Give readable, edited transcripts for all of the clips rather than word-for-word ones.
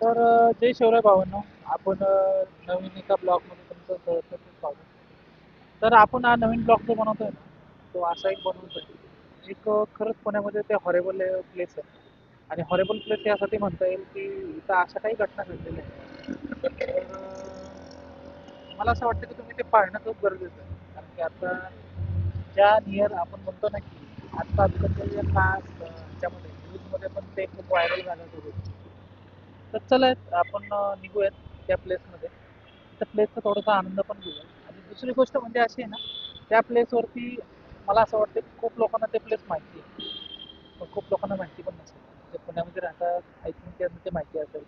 तर जय शिवराय भावांनो. आपण नवीन एका ब्लॉगमध्ये तुमचं सहर्ष स्वागत. तर आपण हा नवीन ब्लॉग जो बनवतोय ना, तो असा एक बनवतोय एक खरंच पुण्यामध्ये ते हॉरेबल प्लेस आहे. आणि हॉरेबल प्लेस यासाठी म्हणता येईल की इथं अशा काही घटना घडलेल्या आहेत. तर मला असं वाटतं की तुम्ही ते पाळणं खूप गरजेचं आहे. कारण की आता ज्या नियर आपण म्हणतो ना की आजकालच्या ज्या ह्याच्यामध्ये न्यूजमध्ये पण ते खूप व्हायरल झालं होतं. तर चला आपण निघूयात त्या प्लेसमध्ये. त्या प्लेसचा थोडासा आनंद पण घेऊया. आणि दुसरी गोष्ट म्हणजे अशी आहे ना, त्या प्लेसवरती मला असं वाटतं की खूप लोकांना ते प्लेस माहिती आहे. पण खूप लोकांना माहिती पण नसेल. जे पुण्यामध्ये राहतात आय थिंक त्यांना ते माहिती असेल.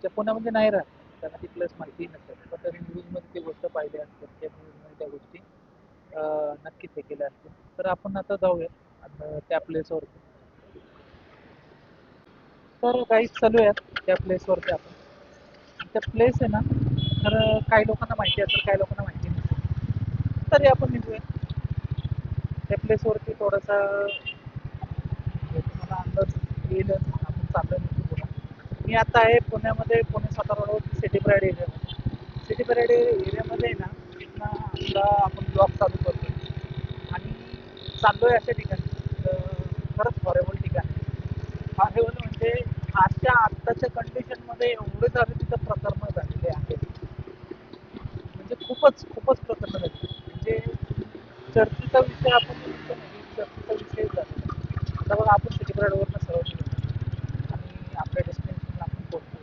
जे पुण्यामध्ये नाही राहत त्यांना ती प्लेस माहिती नसेल. पण तरी न्यूजमध्ये ती गोष्ट पाहिली असेल. त्या न्यूजमध्ये त्या गोष्टी नक्कीच हे केल्या असतील. तर आपण आता जाऊयात आता त्या प्लेसवरती. तर काही चालूयात त्या प्लेसवरती आपण. त्या प्लेस आहे ना, तर काही लोकांना माहिती असेल, काही लोकांना माहिती नसेल. तरी आपण निघूया त्या प्लेसवरती थोडासा तुम्हाला अंदाज येईलच. आपण चाललोय नक्की पुढं. मी आता आहे पुण्यामध्ये, पुणे सातारा रोड सिटी पॅरेड एरियामध्ये. सिटी पॅरेड एरियामध्ये आहे ना, इथनं आपला आपण ब्लॉग चालू करतो आणि चाललोय अशा ठिकाणी खरंच हॉरेबल ठिकाणी. हॉरेबल म्हणजे आत्ताच्या कंडिशनमध्ये एवढे झाले तिथं प्रकरण झालेले आहेत. म्हणजे खूपच खूपच प्रकरण झाले. म्हणजे चर्चेचा विषय आपण म्हणतो ना की चर्चेचा विषय झालेला आहे. आता बघा आपण सिटी पॅरेडवरनं सरळ निघतो आणि आपल्या डेस्टिनेशनला आपण पोहोचतो.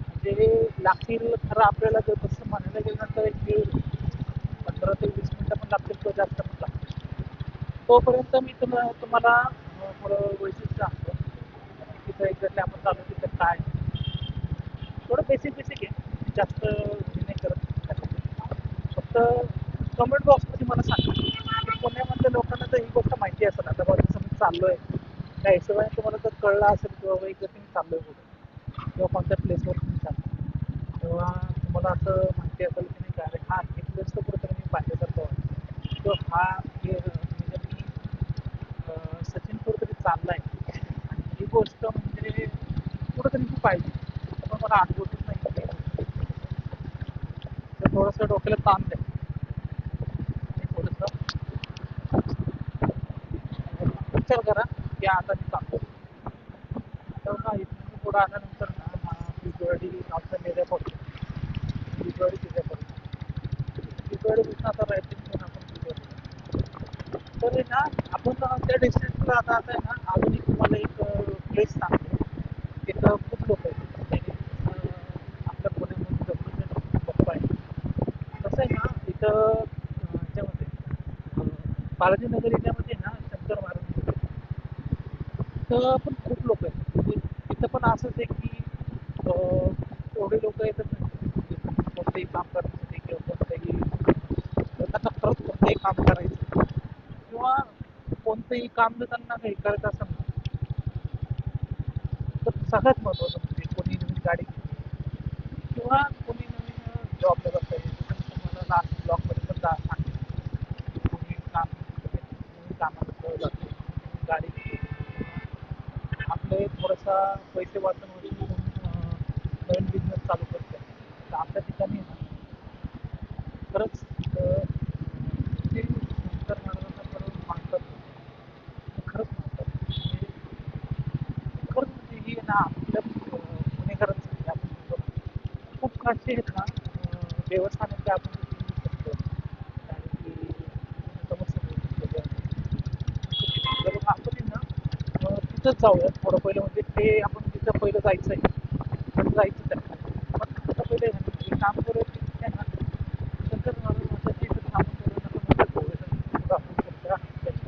म्हणजे लागतील खरं आपल्याला जर तसं म्हणायला गेलं तर एक दीड 15 ते 20 मिनटं पण लागतील किंवा जास्त पण लागतील. तोपर्यंत मी तुम्हाला थोडं वैशिष्ट्य सांगतो. तिथं एक्झॅक्टली आपण चालू तिथं काय थोडं बेसिक बेसिक आहे. जास्त हे नाही करत. फक्त कमेंट बॉक्समध्ये मला सांगा की पुण्यामधल्या लोकांना तर ही गोष्ट माहिती असेल. आता बघा जसं मी चाललोय त्या हिशोबाने तुम्हाला जर कळलं असेल किंवा बाबा इकडे तुम्ही चाललोय कुठे किंवा कोणत्या प्लेसवर तुम्ही चाललो तेव्हा तुम्हाला असं माहिती असेल की नाही का अरे हा हे प्लेस तर कुठेतरी मी पाहिल्यासारखं वाटतं किंवा हा हे म्हणजे मी सचिन कुठेतरी चाललाय आणि ही गोष्ट म्हणजे कुठेतरी मी पाहिजे पण मला अनुभवच नाही. तर थोडंसं डोक्याला ताण द्या आणि थोडंसं विचार करा की आता मी चालतो. तर ना इथून पुढं आल्यानंतर ना हा बिजवाडी नावचा एरिया पडतो. बिजवाडी एरिया पडतो. बिजवाडीपासून आता रायटिंग घेऊन आपण बिजवाडी तर आहे ना आपण त्या डिस्टन्सला आता आता आहे ना अजून एक तुम्हाला एक प्लेस सांगतो. तिथं खूप लोक आहेत आपल्या पुण्यामध्ये दगडूशेठ बाप्पा आहे. कसं आहे ना इथं ह्याच्यामध्ये बालाजीनगर एरियामध्ये ना शंकर महाराज मंदिर आहे. तर पण खूप लोक आहेत म्हणजे तिथं पण असंच आहे की एवढे लोक येतच नाही म्हणजे कोणतंही काम करण्यासाठी किंवा कोणतंही त्यांना खरंच कोणतंही काम करायचं किंवा कोणतंही काम जर त्यांना काही करायचं असेल ना तर सगळ्यात महत्त्वाचं म्हणजे कोणी नवीन गाडी घेतली किंवा कोणी नवीन जॉबला जात आहे जसं मी तुम्हाला लास्ट ब्लॉगमध्ये पण सांगितलं कोणी काम नवीन कामाला जातो गाडी घेतो आपले थोडासा पैसे वाचून वाचून नवीन बिझनेस चालू करतो. तर आपल्या ठिकाणी आहे ना खरंच ते शंकर महाराजांना खरं मानतात लोक. खरंच मानतात म्हणजे खरंच म्हणजे ही ना आपल्या पुणेकरांसाठी आपण म्हणतो ना खूप खाशी आहेत ना देवस्थान आहेत ते आपण तिथे येऊ शकतो. कारण की समस्या मिळू शकतो. तर आपण आहे ना तिथंच जाऊया थोडं पहिलं म्हणजे ते आपण तिथं पहिलं जायचं आहे पण जायचं आहे पण आता पहिले आहे ना एक काम करूया की तिथे ना शंकर महाराजांच्या इथं थांबून जरा नका म्हणजे थोडंसं आपण पुढच्या ठिकाणी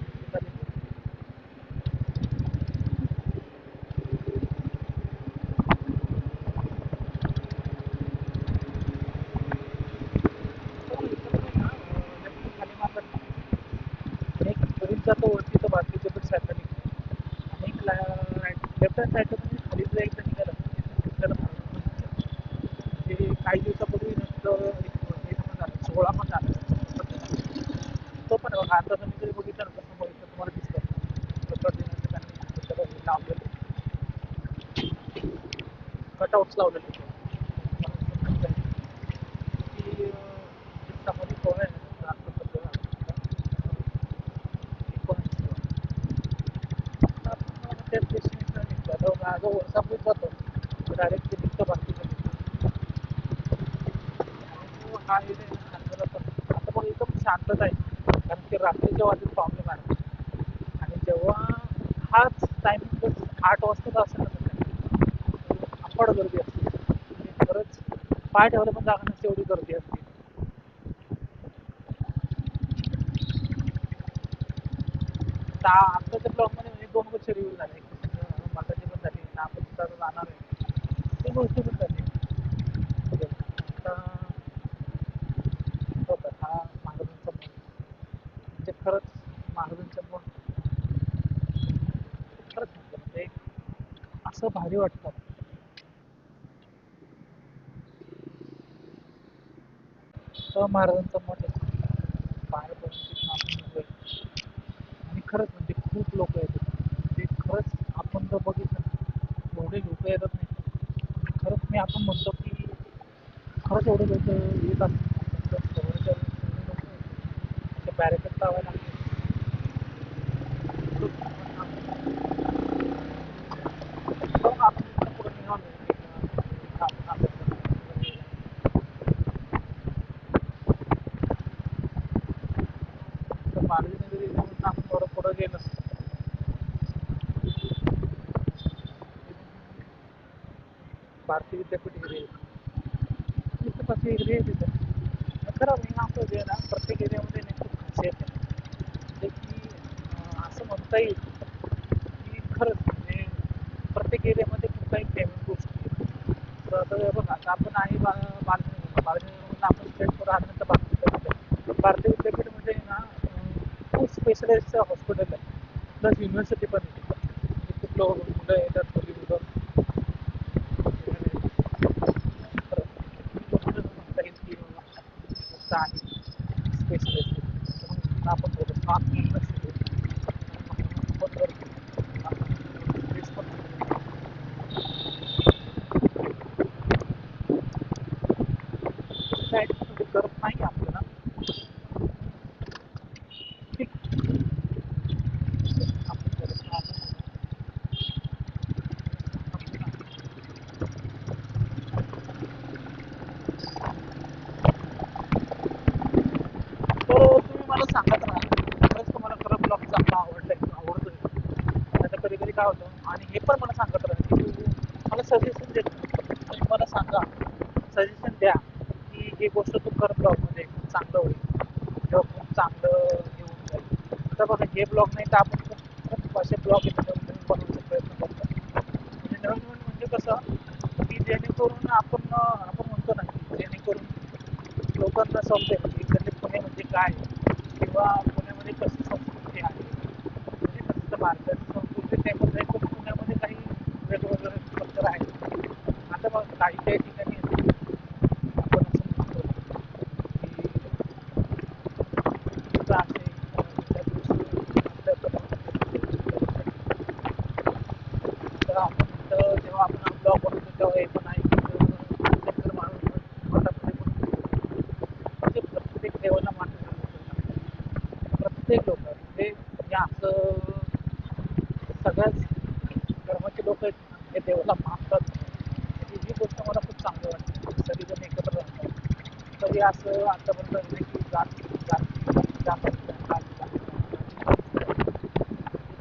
तर इथं आहे ना लेफ्ट खाली मारलं आणि एक ब्रिज जातो वरती तो बाकीच्या पण साईडला निघतो आणि एक लेफ्ट हँड साईडला तुम्ही खाली जर एकदा निघाला ना तिथं शंकर महाराजांचं मंदिर आहे. म्हणजे काही दिवसापूर्वी नंतर एक हे पण झालं सोहळा पण झाला तो पण बघा आता तुम्ही जरी बघितलं ना तर समोर इथं तुम्हाला दिसतं प्रकट दिनाचं त्यांनी त्याला हे लावलेलं आहे कटआउट्स लावलेले होते. की समाधी कोण आहे ना, त्याच डेस्टिनेशनला निघतो. आता जो वळसापूर जातो डायरेक्ट ते निघतो बाकीच्या. आणि हा एरिया शांतता पण आता पण एकदम शांतता आहे, कारण की रात्रीच्या वाजेत प्रॉब्लेम आहे. आणि जेव्हा हाच टायमिंग 8 वाजता असेल ना, अफाट गर्दी असते. म्हणजे खरंच पाय ठेवायला पण जागा नसते, एवढी गर्दी असते. आत्ताच्या ब्लॉगमध्ये म्हणजे 2 वर्ष रिव्ह्यू झाले, माताची पण झाली ना, आपण तिथं जाणार आहे ती गोष्ट पण झाली. आता होतं हा महाराजांचा मठ, म्हणजे खरंच महाराजांचा मठ खरंच म्हणजे असं भारी वाटतं. तर महाराजांचा मठ आहे, बाहेर परिस्थितीत आपण निघतोय. आणि खरंच म्हणजे खूप लोक येतात, म्हणजे खरंच आपण जर बघितलं ना, एवढे लोक येतात नाही. खरंच मी आपण म्हणतो की खरंच एवढे लोक येत असतात, ते बॅरिकेड लावायला लागले. मग आपण इकडं पुढे निघालो तर बालनगरी जाऊन आपण थोडं पुढं गेलं, भारतीय विद्यापीठ एरिया तिथं कसं एरिया आहे तिथं. खरं मी असं जे ना प्रत्येक एरियामध्ये नाही खूप खासियत आहे, म्हणजे की असं म्हणता येईल की खरंच म्हणजे प्रत्येक एरियामध्ये खूप काही फेमस गोष्टी आहेत. तर आता बघा, आता आपण आहे बालनगरमधून आपण स्टेट पुढे आल्यानंतर भारतीय विद्यापीठमध्ये ना खूप स्पेशलाइज्ड हॉस्पिटल आहे, प्लस युनिव्हर्सिटी पण आहे. खूप लोक मुलं येतात, मुली मुलं. तर म्हणता येईल की आहे स्पेशलाइज्ड, म्हणून आपण थोडं फास्ट करत नाही आपल्याला. ठीक आपण करत तर तुम्ही मला सांगत राहा, खरंच तुम्हाला खरं ब्लॉग चांगला आवडतोय. आता कधी कधी काय होतं, आणि हे पण मला सांगत राहा की तू मला सजेशन देत तुम्ही मला सांगा, सजेशन द्या की ही गोष्ट तू कर ब्लॉगमध्ये खूप चांगलं होईल किंवा खूप चांगलं येऊन जाईल. आता बघा, हे ब्लॉग नाही तर आपण खूप असे ब्लॉग नवीन बनवण्याचा प्रयत्न करतो. म्हणजे नवीन नवीन म्हणजे कसं की जेणेकरून आपण म्हणतो ना की जेणेकरून लोकांना समजेल की इकडे पुणे म्हणजे काय, किंवा पुण्यामध्ये कशी संस्कृती आहे. म्हणजे कसं भारताची संस्कृती फेमस आहे, पण पुण्यामध्ये काही वेगवेगळे कल्चर आहे. आता मग काही काही ठिकाणी आपण असं म्हणतो की तिथं असे त्या दिवशी तर आपण तिथं जेव्हा आपण ब्लॉग बनवतो तेव्हा हे पण आहे की प्रत्येक माणूस मठामध्ये म्हणजे प्रत्येक देवाला मानणारे लोक, प्रत्येक लोक म्हणजे या असं सगळ्याच धर्माचे लोक आहेत ना, हे देवाला मानतात. म्हणजे ही गोष्ट मला खूप चांगली वाटते, सगळेजण एकत्र राहतात. तरी असं आतापर्यंत नाही की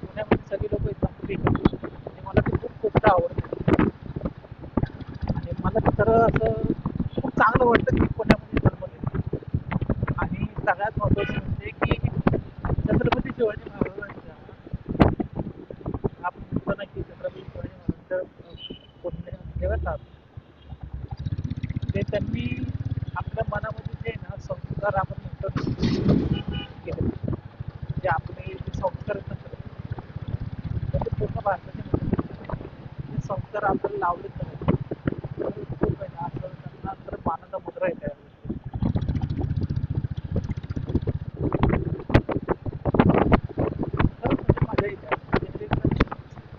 पुण्यामध्ये सगळे लोक एकदम फ्री करतात, आणि मला ते खूप गोष्ट आवडते. आणि मला खरं असं खूप चांगलं वाटतं की पुण्यामध्ये जन्म घेतला. आणि सगळ्यात महत्त्वाचं म्हणजे की छत्रपती शिवाजी महाराजांच्या, आपण म्हणतो ना की छत्रपती शिवाजी महाराजांचं पुण्य हे बघा, ते त्यांनी आपल्या मनामध्ये जे ना संस्कार आपण म्हणतो ना केले, जे आपले जे संस्कार आहेत ना, ते पूर्ण भारताचे ते संस्कार आपल्याला लावलेच नाही. तर खूप आहे ना असं त्यांना तर मानाचा मुद्रा आहे त्या गोष्टी. खरंच म्हणजे मजा येते, म्हणजे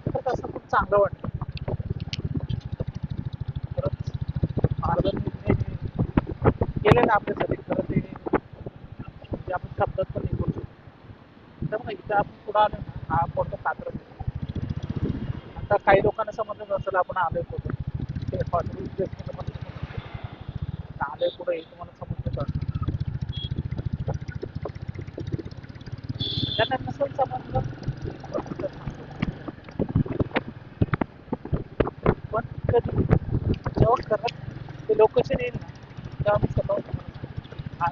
खरंच असं खूप चांगलं वाटतं. आहे आपल्यासाठी खरं ते म्हणजे आपण शब्दात पण नाही करू शकतो. तर मग इथं आपण पुढं आलो ना हा पडतो कात्रज. आता काही लोकांना समजत असेल आपण आलोय कुठे ते हॉटेल प्लेसमध्ये पण आलोय पुढे हे तुम्हाला समजत असेल. त्यांना नसेल समजलं पण कधी जेव्हा करत ते लोकेशन येईल ना तेव्हा मी स्वतः तुम्हाला सांगेन. हा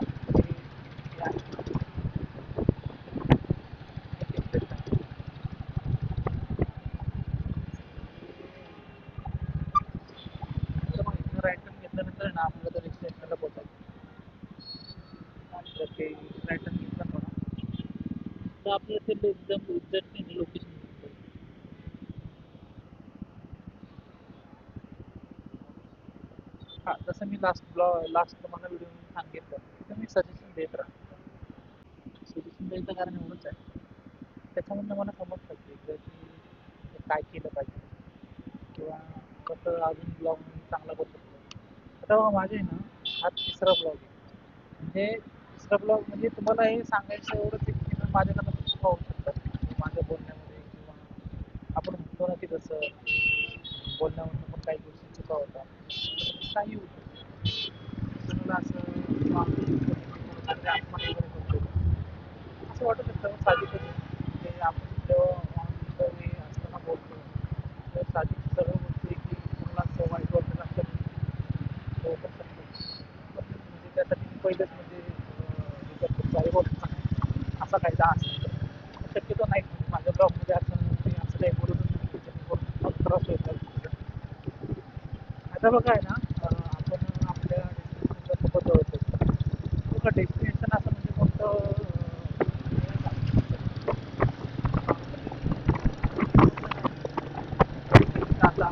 तर मग इथं राईट टर्न घेतल्यानंतर ना आपल्याला तर स्टेशनला पोहोचायचं. तर ते राईट टर्न घेतला थोडा तर आपल्याला ते एकदम एक्झॅक्टली लोकेशन हां जसं मी लास्ट तुम्हाला व्हिडिओ सांगितलं तर मी सजेशन देत राहतो. सजेशन द्यायचं कारण एवढंच आहे त्याच्यामधनं मला समजतं की एक्झॅक्टली काय केलं पाहिजे किंवा कसं अजून ब्लॉग चांगला करू शकतो. आता माझे ना हा तिसरा ब्लॉग आहे. म्हणजे तिसरा ब्लॉग म्हणजे तुम्हाला हे सांगायचं एवढंच आहे की तुम्ही माझ्याकडनं पण चुका होऊ शकतात म्हणजे माझ्या बोलण्यामध्ये किंवा आपण म्हणतो ना की जसं बोलण्यामधनं पण काही गोष्टी चुका होतात. काही होऊ शकतं कोणाला असं आत्महत्या वगैरे करतो असं वाटू शकतं साहजिकच आहे. म्हणजे आपण जेव्हा ऑन हे असताना बोलतो तर साहजिक सर्व गोष्टी की कोणाला असं वाईट वाटत असतं हो पण शकतो पण म्हणजे त्यासाठी मी पहिलेच म्हणजे हे करतो सॉरी बोलतो असा कायदा असेल शक्यतो नाही म्हणजे माझ्या ब्लॉगमध्ये असं मी असं काही बोलतच नाही की जेणेकरून मला त्रास होईल. आता बघा आहे ना आपण आपल्या डेस्टिनेशनला सोबत जवळतो बघा डेस्टिनेशन असं म्हणजे कोणतं आता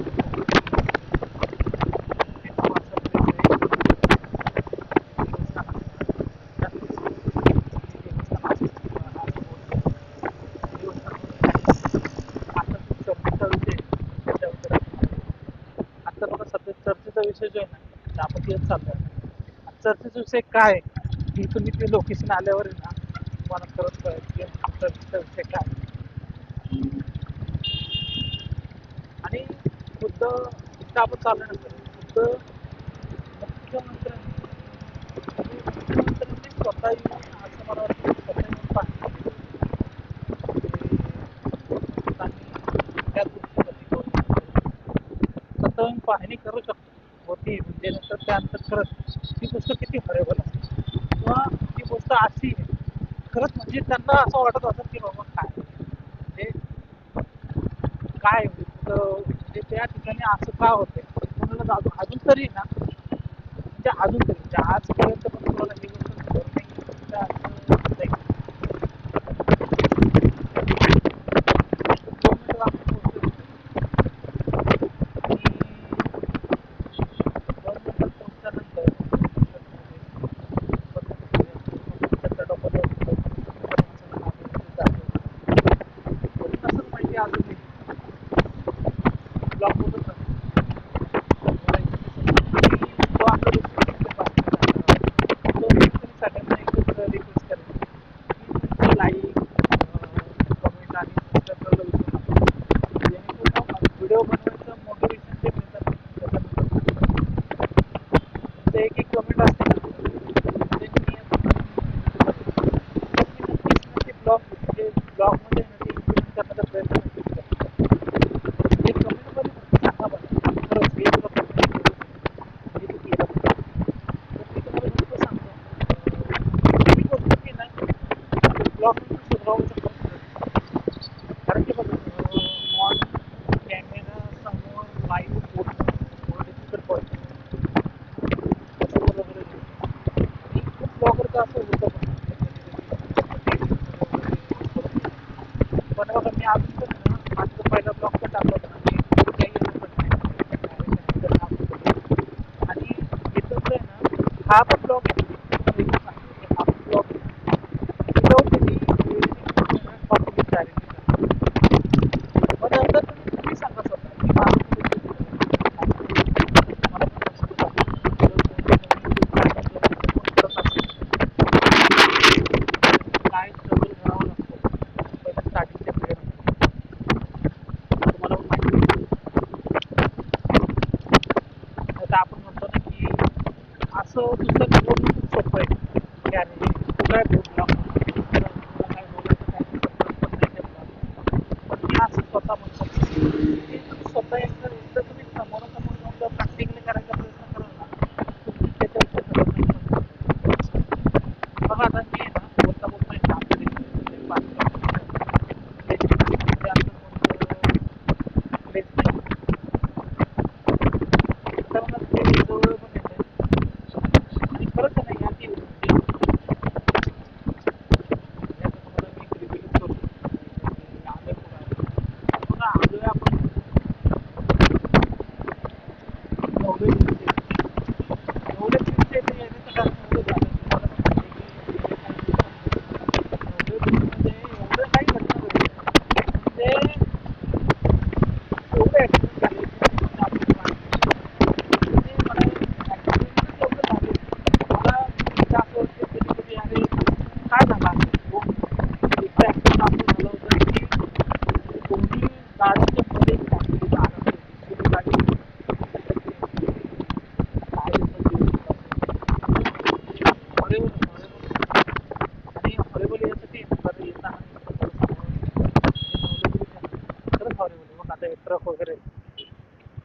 आता बघा सध्या चर्चेचा विषय जो आहे ना ते आपण तेच चाललो चर्चेचा विषय काय की तुम्ही ते लोकेशन आल्यावर आहे ना तुम्हाला कळत कळेल की चर्चेचा विषय काय आणि खुद्द इथं आपण चालल्यानंतर खुद्द मुख्यमंत्र्यांनी म्हणजे मुख्यमंत्र्यांनी स्वतः येऊन असं मला वाटतं की स्वतः येऊन पाहणी त्या गोष्टीसाठी स्वतः येऊन पाहणी करू शकतो होती म्हणजे नंतर त्यानंतर खरंच ती गोष्ट किती हरेबल असते किंवा ती गोष्ट अशी आहे खरंच म्हणजे त्यांना असं वाटत असेल की बाबा काय म्हणजे काय म्हणजे त्या ठिकाणी असं का होतंय कोणाला अजून तरी ना म्हणजे अजून तरी म्हणजे आजपर्यंत पण कोणाला ही गोष्ट खबर नाही का असं होतंय. गव्हर्नमेंट आपण पोहोचतो आणि गव्हर्नमेंटला पोहोचल्यानंतर असं माहिती अजून ब्लॉक होतच तो आपला सगळ्यांना एकच रिक्वेस्ट करेन लाईक कमेंट आणि सबस्क्राईब करायला विसरू नका जेणेकरून व्हिडिओ बनवायचं मोटिवेशन जे मिळतं ते एक एक कमेंट असते ना ते मी नक्कीच ब्लॉग म्हणजे ब्लॉगमध्ये ते इम्प्लिमेंट करण्याचा प्रयत्न नक्कीच करतो ते कमेंटमध्ये नक्की सांगा मला खरंच हे तुला हे तू केलं तर मी तुम्हाला नुसतं सांगतो मी बोलतो की नाही ब्लॉग सुधारायचा कारण की बघा ऑन कॅमेरा समोर लाईव्ह बोलणं थोडं डिफिकल्ट पडतं वगैरे आणि खूप ब्लॉगरचं असं होतं पण बघा मी अजून पण ना माझा जो पहिला ब्लॉग पण टाकला होता ना मी काही आणि इथं आहे ना हा पण ब्लॉग आहे हा पण blog without any copy directly मग नंतर तुम्ही सांगा स्वतः की मला पण आता आपण म्हणतो ना की असं दुसरं बोलणं खूप सोपं आहे की अरे तू काय बोलला तुला काय बोलायचं काय पण नाही ठेवला पण मी असं स्वतः म्हणतो की तुम्ही स्वतः एकदा तुम्ही समोरासमोर जाऊन जर प्रॅक्टिकली करायचा प्रयत्न कराल ना तुम्ही त्याच्या बघा आता मी आहे ना बोलता बोलता आहे ना आपल्या प्लेस नाही तर मग ते जवळ पण येतं आणि खरंच आहे ना या ती आता तुम्हाला मी एक रिव्ह्यू करतो आलोय पुढे बघा आलोय आपण नववे एवढे दिवस येते येण्याचं कारण एवढं झालं तुम्हाला पण माहिती आहे की नववे मध्ये एवढं काही घटना घडल्या म्हणजे एवढे ॲक्सिडेंट झाले की आपण म्हणजे मला ॲक्सिडेंट एवढं झाले मला एकदा असं वाटतं कधी कधी अरे काय झालं असेल एकदा ॲक्सिडेंट असं झालं होतं की दोन्ही गाड्यांच्या मध्ये फॅमिली जाणार होती गाडी हॉरेबल आणि हॉरेबल यासाठी बरं येताना खरंच हॉरेबल आहे मग आता हे ट्रक वगैरे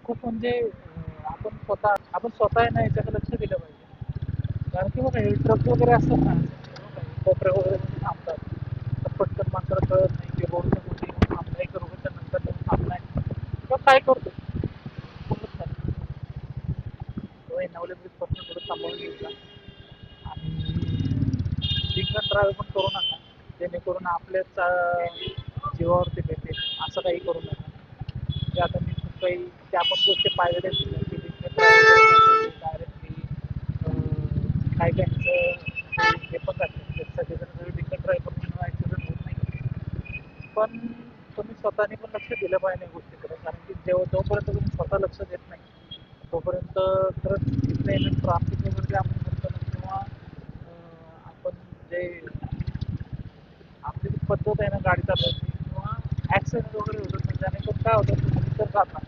खूप म्हणजे आपण स्वतः आहे ना याच्याकडे लक्ष दिलं पाहिजे कारण की बघा हे ट्रक वगैरे असतात ना कोपऱ्या वगैरे मध्ये थांबतात तर पटकन मात्र कळत नाही की रोडच्या मध्ये येऊन थांबलाय की रोडच्या नंतर येऊन थांबलाय किंवा काय करतो बोलत नाही तो नवले ब्रिजपासून थोडं सांभाळून घ्यायचा आणि ड्रिंक ड्राईव्ह पण करू नका जेणेकरून आपल्याच जीवावरती भेटेल असं काही करू नका म्हणजे आता मी खूप काही त्या पण गोष्टी पाहिलेल्या आहेत की ड्रिंक ड्राईव्ह डायरेक्टली काय काहींचं हे पण जाते म्हणजे सगळेजण जर ड्रिंक ड्राईव्ह करून ॲक्सिडेंट होत नाही पण तुम्ही स्वतःने पण लक्ष दिलं पाहिजे या गोष्टीकडे कारण की जोपर्यंत तुम्ही स्वतः लक्ष देत नाही तोपर्यंत खरंच तिथे ट्राफिक वगैरे जे आपण म्हणतो ना किंवा आपण जे आपली जी पद्धत आहे ना गाडी चालवायची किंवा ॲक्सिडेंट वगैरे होतात म्हणजे जेणेकरून काय होतं तुम्ही जर जाता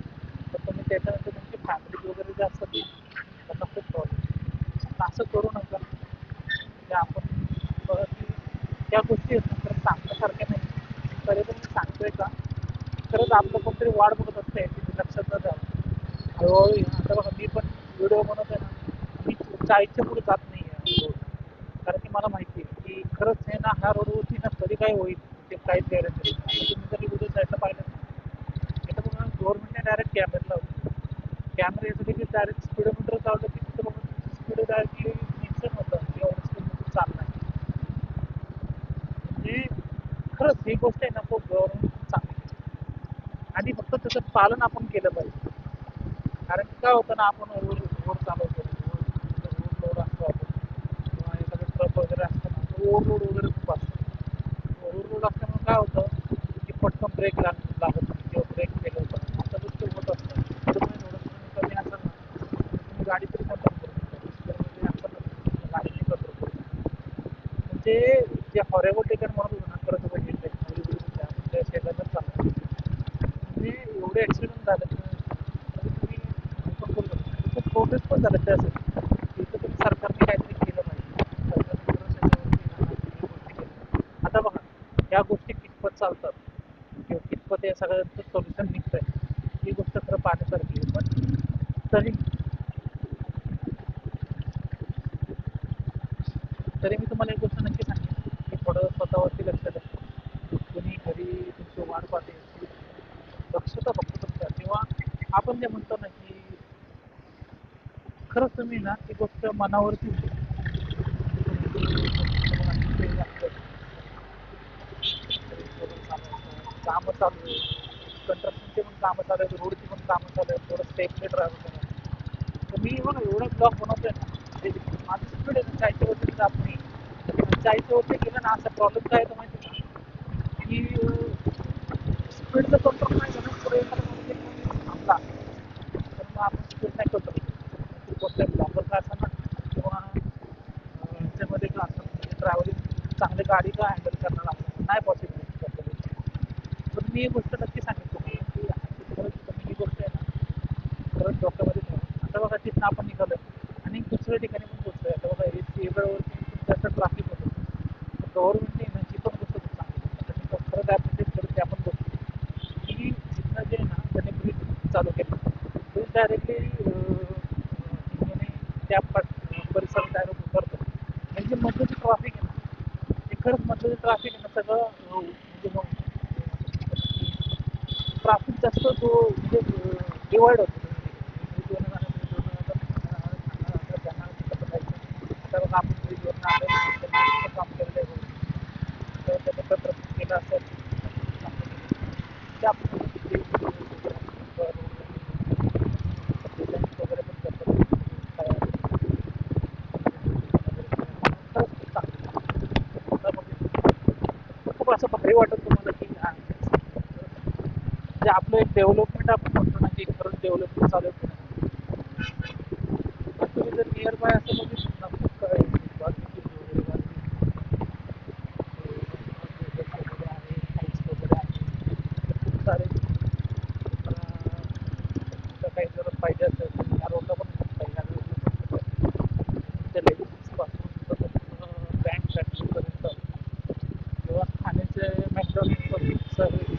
तर तुम्ही त्याच्यानंतर तुमची फॅमिली वगैरे जे असतात ना त्यांना खूप प्रॉब्लेम असं करू नका म्हणजे आपण बघा की त्या गोष्टी आहेत ना खरंच सांगण्यासारख्या नाही तरी पण मी सांगतोय का खरंच आपलं कोणतरी वाट बघत असते की लक्षात न द्यावं हळूहळू आता बघा मी पण व्हिडिओ बनवतोय ना मी 40च्या पुढे जात नाही आहे रोड कारण की मला माहिती आहे की खरंच आहे ना ह्या रोडवरती ना कधी काय होईल ते काहीच गॅरंटी नाही आता तुम्ही जरी व्हिडिओ साईडला पाहिलं ना आता बघा गव्हर्नमेंटने डायरेक्ट कॅमेरा लावले कॅमेरा यासाठी की डायरेक्ट स्पीडोमीटर चाललं की तिथं बघा तुमची स्पीड डायरेक्टली मेन्शन होतं की एवढं स्पीडमध्ये चालणार म्हणजे खरंच ही गोष्ट आहे ना खूप गव्हर्नमेंट खूप चांगली आणि फक्त त्याचं पालन आपण केलं पाहिजे कारण की काय होतं ना आपण ओव्हर चालवतो ओव्हरलोड असतो आपण किंवा एखादं ट्रक वगैरे असतं ना ओव्हरलोड वगैरे खूप असतं ओव्हरलोड असल्यामुळे काय होतं की पटकन ब्रेक लागत नाही किंवा ब्रेक फेल होतात अशा गोष्टी होत असतात त्यामुळे थोडंसं कमी असेल ना तर तुम्ही गाडी तरी कंट्रोल करू शकता स्पीडमध्ये असेल ना गाडी नाही कंट्रोल करू शकता म्हणजे जे हॉरेबल ठिकाण म्हणत होतं ना खरं तर हे आपण त्या शेजारच चालतो म्हणजे एवढे ॲक्सिडेंट झाले तर तुम्ही आपण बोलू शकतो खूप प्रोग्रेस पण झालं त्यासाठी इथं तुम्ही सरकारने काहीतरी केलं पाहिजे सरकारने खरंच याच्यावरती गोष्टी केल्या आता बघा या गोष्टी कितपत चालतात किंवा कितपत या सगळ्यांचं सोल्युशन निघतं आहे ही गोष्ट खरं पाहण्यासारखी आहे पण तरी मी तुम्हाला एक गोष्ट नक्की सांगेन की थोडं स्वतःवरती लक्ष द्या तुम्ही घरी तुमची वाट पाहते दक्षता फक्त तुमच्या किंवा आपण जे म्हणतो ना की खरंच तुम्ही ना ती गोष्ट मनावरती कामं चालू आहे कंस्ट्रक्शनची पण कामं चालू आहेत रोडची पण कामं चालू आहेत थोडं सेफली ड्रायव्ह करा तर मी बघा एवढं ब्लॉग बनवतोय ना म्हणजे माझं स्पीड आहे ना 40च्या वरती जात नाही 40च्या वरती गेलं ना असा प्रॉब्लेम काय येतो माहिती का की स्पीडचं कंट्रोल नाही झालं पुढे एखादा थांबला तर मग आपण स्पीड नाही कंट्रोल करू गोष्ट ब्लॉगरचा असं ना किंवा ह्याच्यामध्ये का असं म्हणजे ट्रॅव्हलिंग चांगली गाडी का हँडल करणं लागतं नाही पॉसिबल तर मी ही गोष्ट नक्की सांगेन तुम्हाला की खरंच तुम्ही ही गोष्ट आहे ना खरंच डोक्यामध्ये ठेवा आता बघा तिथनं आपण निघालोय आणि दुसऱ्या ठिकाणी पण पोहोचलोय. आता बघा हे केबलवरती खूप जास्त ट्राफिक होतं. गव्हर्नमेंटने ना जी पण गोष्ट खूप चांगली आता मी खरं ॲप्रिशिएट करून त्या पण गोष्टी की तिथनं जे आहे ना त्याने ब्रिज चालू केलं. ब्रिज डायरेक्टली हिंगोली त्या परिसरात डायरेक्ट उतरतो. म्हणजे मधलं जे ट्रॅफिक आहे ना ते खरंच मधलं जे ट्रॅफिक आहे ना सगळं म्हणजे ट्राफिक जास्त जो म्हणजे डिवाइड होतो आता बघा आपण ब्रिजवरून आलो काम केलेलं आहे तर त्याने प्रयत्न केला असेल ते आपण डिझाईन वगैरे पण करतात खरंच खूप चांगलं खूप असं भारी वाटत तुम्हाला की म्हणजे आपलं एक डेव्हलपमेंट आपण म्हणतो ना की खरंच डेव्हलपमेंट चालू आहे तुम्ही जर नियर बाय असं बघू शकता खूप काय वगैरे आहे हाईट्स वगैरे आहे खूप सारे काही जर पाहिजे असेल या रोडला पण खूप काही या लेडीजपासून बँक फॅक्टरीपर्यंत किंवा खाण्याचे मॅकडॉनल्ड सर्विस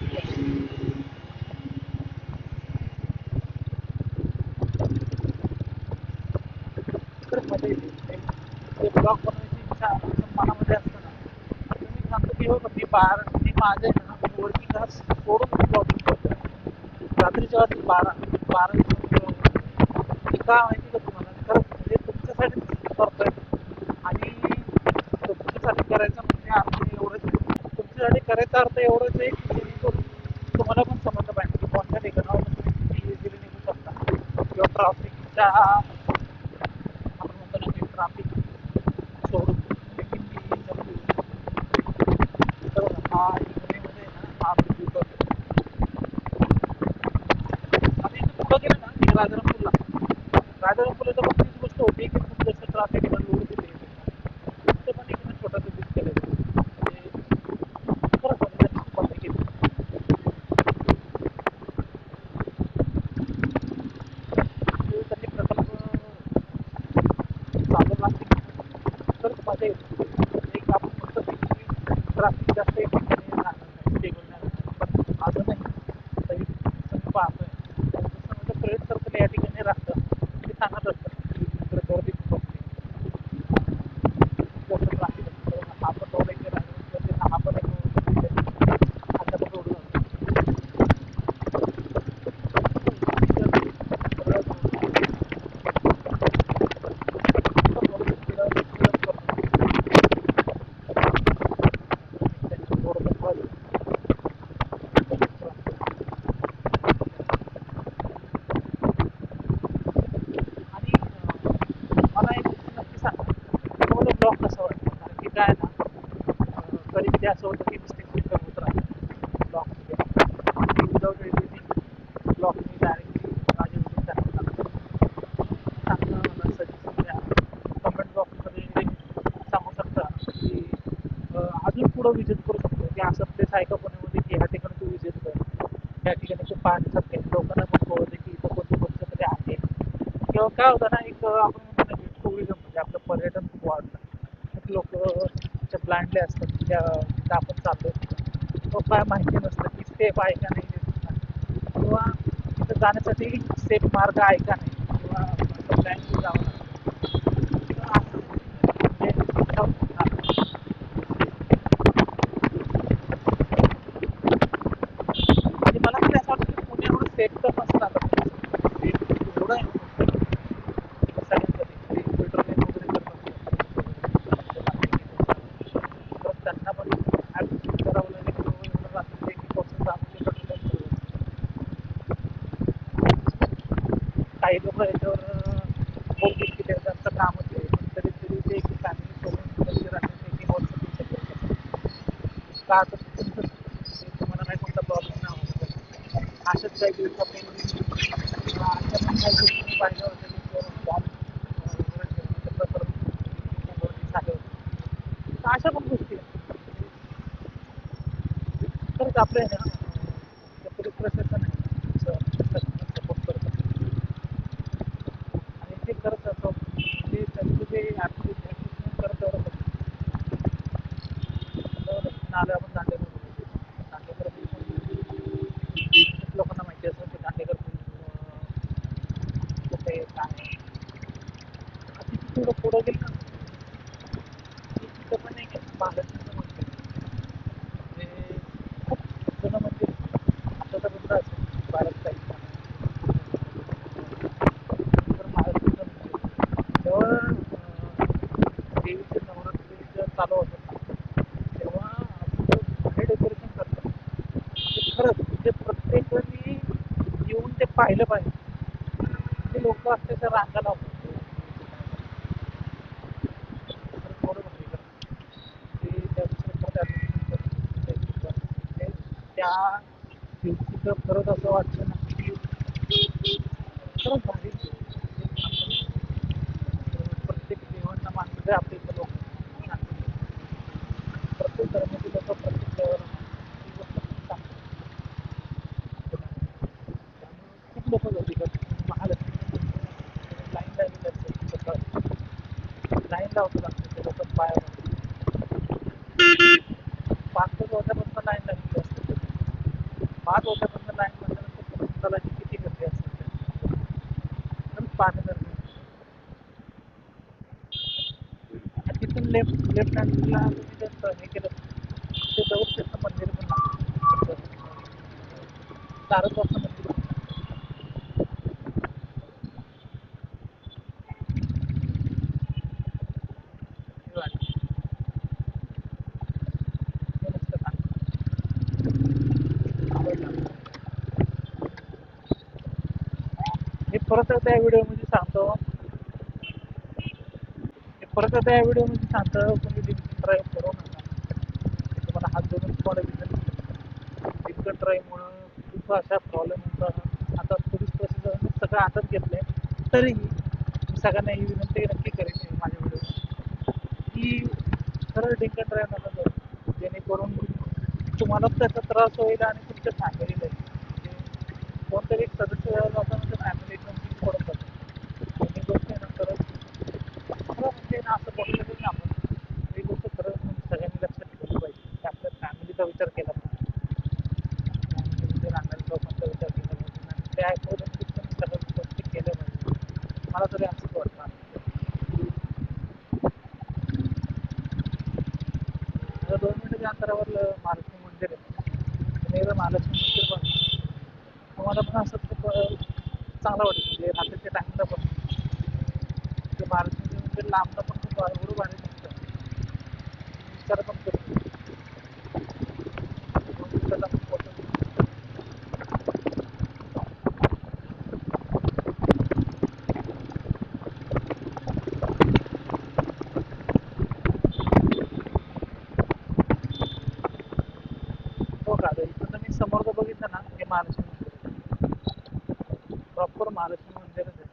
तर मध्ये ते ब्लॉग बनवायची इच्छा मनामध्ये असतं ना तर मी सांगतो की हो मी माझे वर्किंग क्लास सोडून ब्लॉगिंग करतो रात्रीच्या वाजता बारा ते का माहिती का तुम्हाला खरंच म्हणजे तुमच्यासाठीच करतोय आणि तुमच्यासाठी करायचं म्हणजे अर्थ एवढंच तुमच्यासाठी करायचा अर्थ एवढंच आहे की जेणेकरून तुम्हाला पण समजलं पाहिजे की कोणत्या ठिकाणावर तुम्ही किती इझिली निघू शकता किंवा ट्रॅफिकच्या आपण म्हणतो ना की ट्राफिक सोडून तर हा हिंगणीमध्ये ना हा ब्रिज उतरतो आता इथे पुढं गेलं ना की राजारामपूरला तर पण तीच गोष्ट होती की खूप जास्त ट्राफिक लोड दिले तिथं पण एक छोटासा ब्रिज केलेला म्हणजे खरंच म्हणजे त्यांनी खूप भारी केली त्यांनी प्रकल्प चालवला खरंच मजा येते एक आपण म्हणतो की ट्राफिक जास्त एक ठिकाणी राहणार नाही स्टेबल नाही राहणार पण अजूनही तरी तुम्ही पाहतोय जसं म्हणजे फ्रेंड सर्कल या ठिकाणी राहतं ते सांगत असतात की इकडे गर्दी खूप असते जसं ट्राफिक असतं हा पण रोड एक राहतो हा पण एक आता पण रोड आणि मला एक गोष्ट नक्की सांगा तुम्हाला ब्लॉग कसा वाटतो कारण की काय ना कधी कधी असं होतं की मिस्टेक पण होत राहतात ब्लॉगमध्ये विदाऊट एडिटिंग ब्लॉग मी डायरेक्टली माझे व्हिडिओ टाकत टाकतो चांगलं मला सजेशन द्या कमेंट बॉक्समध्ये सांगू शकता की अजून पुढं विजिट करू शकतो की असं प्लेस आहे का पुण्यामध्ये की ह्या ठिकाणी तू विजिट कर त्या ठिकाणी खूप पाहण्यासारखे लोकांना पण कळते की इथं कोणती गोष्ट तरी आहे किंवा काय होतं ना एक आपण म्हणतो ना की टुरिझम म्हणजे आपलं पर्यटन खूप वाढलं लोक ब्लाइंडली असतात त्या तिथं आपण चाललो किंवा काय माहिती नसतं की सेफ आहे का नाही किंवा तिथं जाण्यासाठी सेफ मार्ग आहे का नाही किंवा असं ब्लाइंडली जावं लागतं किंवा असं म्हणजे म्हणजे मला तरी असं वाटतं की पुणे एवढं सेफ तर नसतं आता सेफ एवढं आहे सगळ्यांसाठी पेट्रोलिंग वगैरे करत त्यांना पण ॲप्रिशिएट करावं लागेल की बाबा एवढं रात्री एक पर्सन जाणून ते पेट्रोलिंग करत काही लोक याच्यावर बोलतील की त्यांचं कामच आहे पण तरी तरी ते एक फॅमिली सोडून कधी राहण्याची एक वर्ष का तर तुमचं ते तुम्हाला काही कोणता प्रॉब्लेम नाही होता अशाच काही दिवसापूर्वी अशा पण काही गोष्टी पाहिल्या होत्या की बॉम्ब वगैरे ठेवण्याचे प्रकरण मुंबईवरती झाले होते तर अशा पण गोष्टी खरंच आपलं आहे ना पोलीस प्रशासन आहे सपोर्ट करत जे करत असतो म्हणजे त्यांचं जे ॲप्लिकेशन करत नाले आपण दांडेकर दांडेकर खूप लोकांना माहिती असतं की दांडेकर कुठे काय आहे. आता तिथे थोडं पुढं गेलं ना की तिथं पण एक महालक्ष्मीचं मंदिर आहे. म्हणजे खूप जुनं मंदिर आहे. आता तर बंद असेल भारत काही तर महालक्ष्मीचं मंदिर आहे. जेव्हा देवीचे नवरात्री जेव्हा चालू होतात ना तेव्हा असं भारी डेकोरेशन करतात. म्हणजे खरंच म्हणजे प्रत्येकाने येऊन ते पाहिलं पाहिजे. ते लोक अक्षरशः रांगा लावतात तर थोडं भारी करतात. ते त्या दुसऱ्या म्हणजे त्या दिवशी तर खरंच असं वाटतं ना की खरंच भारी प्रत्येक देवांना मानणारे आपले इथे लोक प्रत्येक धर्माचे लोक प्रत्येक देवाला मानतात ही गोष्ट खूप चांगली त्यामुळे खूप लोक गर्दी करतात महालक्ष्मी लाईन लागलेली असते सकाळी लाईन लावतात लागते लोक पाया पाच वाजल्यापासून लाईन लागलेली असते 5 वाजल्यापासून लाईन म्हटल्यानंतर पुस्तकाची किती गर्दी असते पण 5,000 तिथून लेफ्ट हँडला तुम्ही जर हे केलं ते जवळ त्याचं मंदिर पण लागतं सारस्वत मंदिर पण लागतं हे मस्त सांगतं आवडलं मी परत त्या व्हिडिओमध्ये सांगतो मी परत त्या व्हिडिओमध्ये सांगतो तुम्ही ड्रिंक ड्राईव्ह करू नका मी तुम्हाला हात धरून तुम्हाला ड्रिंक ड्राईव्हमुळं खूप अशा प्रॉब्लेम होतात आता पोलीस प्रशासनाने सगळं हातात घेतलं आहे तरीही मी सगळ्यांना ही विनंती नक्की करेन माझ्या व्हिडिओ की खरं ड्रिंक ड्राईव्ह नका करू जेणेकरून तुम्हाला त्याचा त्रास होईल आणि तुमच्या फॅमिलीलाही म्हणजे कोणतरी एक सदस्य जाताना त्या फॅमिली एकदम पडून जातो ही गोष्ट आहे ना खरं म्हणजे ना असं बोललं तरी ना आपण ही गोष्ट खरं सगळ्यांनी लक्षात ठेवली पाहिजे की आपल्या फॅमिलीचा विचार केला पाहिजे फॅमिलीमध्ये राहणाऱ्या लोकांचा विचार केला पाहिजे आणि त्या अकॉर्डिंगली तुम्ही सगळ्या गोष्टी केल्या पाहिजे मला तरी असंच वाटतं आता 2 मिनिटाच्या अंतरावर महालक्ष्मी मंदिर आहे तुम्ही एकदा महालक्ष्मी मंदिर पण तुम्हाला पण असं खूप चांगलं वाटेल म्हणजे रात्रीच्या टाईमला पण ते महालक्ष्मी मंदिर लांबलं पण खूप एवढं भारी दिसतं विचार पण करू त्याला पण फोटो हो का आता इथून मी समोर बघितलं ना हे महालक्ष्मी मंदिर प्रॉपर महालक्ष्मी मंदिरच आहे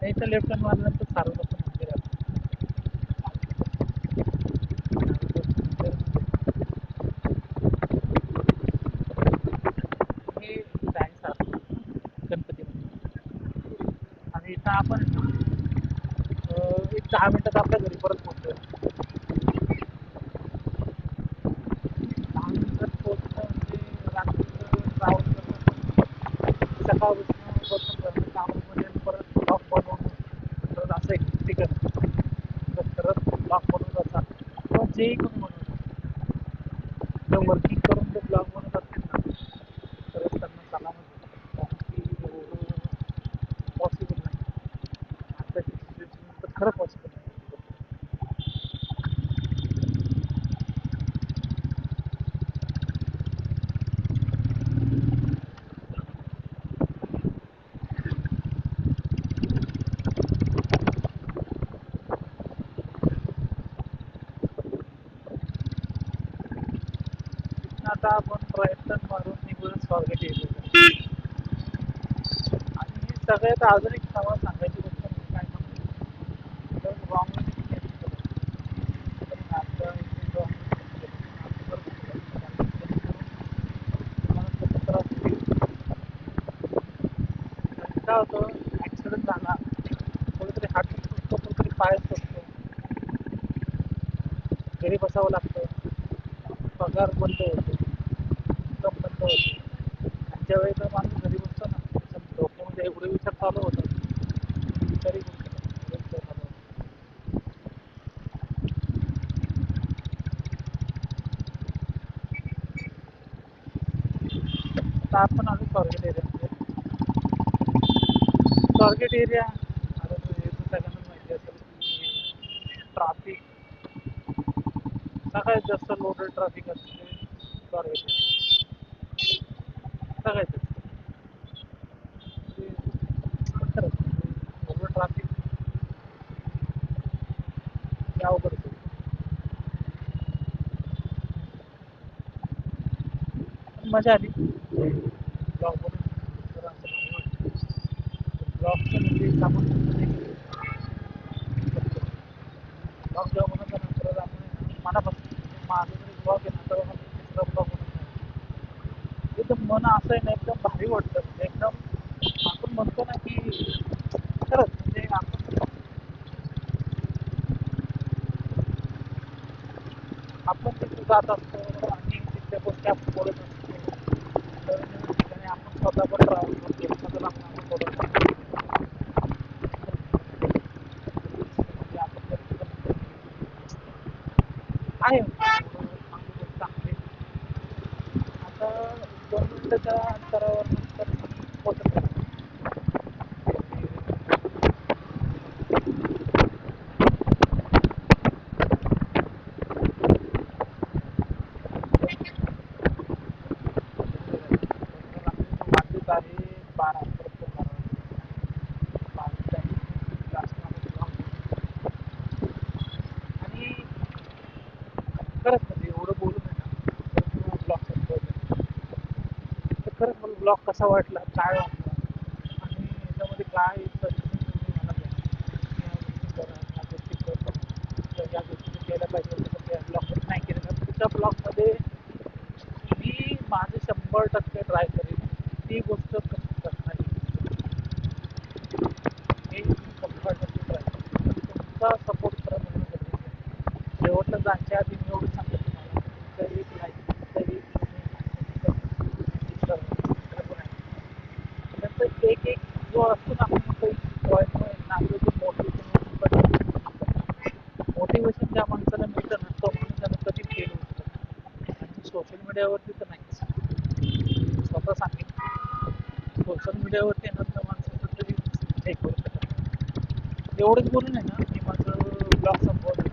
त्याच्या लेफ्ट हँड मारल्यानंतर सारस्वत मंदिर आहे सारस्वत मंदिर हे आहे सारस्वत गणपती मंदिर आणि इथं आपण एक 10 मिनिटात आपल्या घरी परत पोहोचतो 10 मिनिटात पोहोचणं म्हणजे रात्रीचं ट्रॅव्हल करणं सकाळपासून बसून कामामध्ये परत ब्लॉक बनवून परत असं एक ठिकाण जर खरंच ब्लॉक बनवत असाल किंवा जेही कोणी बनवत जर वर्किंग करून ते ब्लॉग बनवत असतील ना खरंच त्यांना सलामच कारण की एवढं पॉसिबल नाही आत्ताची सिच्युएशन तर खरं पॉसिबल नाही आता आपण प्रयत्न मारून निघून स्वागत येतो आणि सगळ्यात अजून एक तुम्हाला सांगायची गोष्ट म्हणजे काय सांगतो तर रॉंग आता काय होतं ॲक्सिडेंट झाला, कुठेतरी हात सुटतो, कुठेतरी पाय सुटतो, घरी बसावं लागतं, पगार बंद होतो, इन्कम बंद होते. आणि ज्या वेळेला माणूस घरी बसतो ना, त्याच्या डोक्यामध्ये एवढे विचार चालू होतात, विचारही करू शकत नाही, एवढे विचार चालू होतात. आता आपण आलो स्वारगेट एरियामध्ये. स्वारगेट एरिया आता हे तर सगळ्यांना माहिती असेल की ट्राफिक सगळ्यात जास्त लोडेड ट्राफिक असते स्वारगेट area. सगळ्यात जास्त म्हणजे खरंच एवढं ट्राफिक अवघड होतं. पण मजा आली ब्लॉग बनवून, जरा असं भारी वाटतं. ब्लॉगचं म्हणजे आपण ब्लॉग जेव्हा बनवतो ना तर आपण आहे ना मनापासून म्हणजे माझं जरी ब्लॉग आहे ना तेव्हा मला दुसरा ब्लॉग बनवत नाही. एकदम मन असं आहे ना एकदम भारी वाटतं, म्हणजे एकदम आपण म्हणतो ना की खरंच म्हणजे आपण तिथे जात असतो आणि तिथल्या गोष्टी आपण बोलत असतो. नवीन नवीन ठिकाणी आपण स्वतः पण ट्रॅव्हल करतो, स्वतःला आपण थोडं म्हणजे आपण जर तिथं म्हणतो की आहे चांगली गोष्ट आहे. आता 2 मिनिटाच्या अंतरावर नंतर पोहोचत आहे. वाजत आहे 12 बरोबर 12 टाईम जास्त आणि खरंच म्हणजे एवढं बोलून आहे ना तर ब्लॉग संपवतो. तर खरंच मला ब्लॉग कसा वाटला, काय वाटलं आणि याच्यामध्ये काय सजेशन तुम्ही मला द्या की ह्या गोष्टी करा, ह्या गोष्टी करा, तर ह्या गोष्टी जर केल्या पाहिजे होत्या तर त्या ब्लॉगमध्ये नाही केल्या तर पुढच्या ब्लॉगमध्ये मी माझे 100% ट्राय करेन ती गोष्ट कशी करता येईल हे मी 100% ट्राय करेन. तुमचा सपोर्ट करणं म्हणून गरजेचं आहे. शेवटला जायच्या आधी मी एवढं सांगतो तुम्हाला तुमचं एक लाईक, तुमचं एक कमेंट आणि सबस्क्राईब त्यांचा एक एक जो असतो ना आपण म्हणतो पॉईंट पॉईंट आपलं जे मोटिवेशन ज्या माणसाला मिळतं ना तो माणूस त्याला कधीच फेल होऊ शकत नाही. आणि सोशल मीडियावरती तर नाहीच, स्वतः सांगेन सोशल मीडियावरती येणार माणसाचं तरी हे करू शकत नाही. एवढंच बोलून आहे ना मी माझं ब्लॉग संपवतो.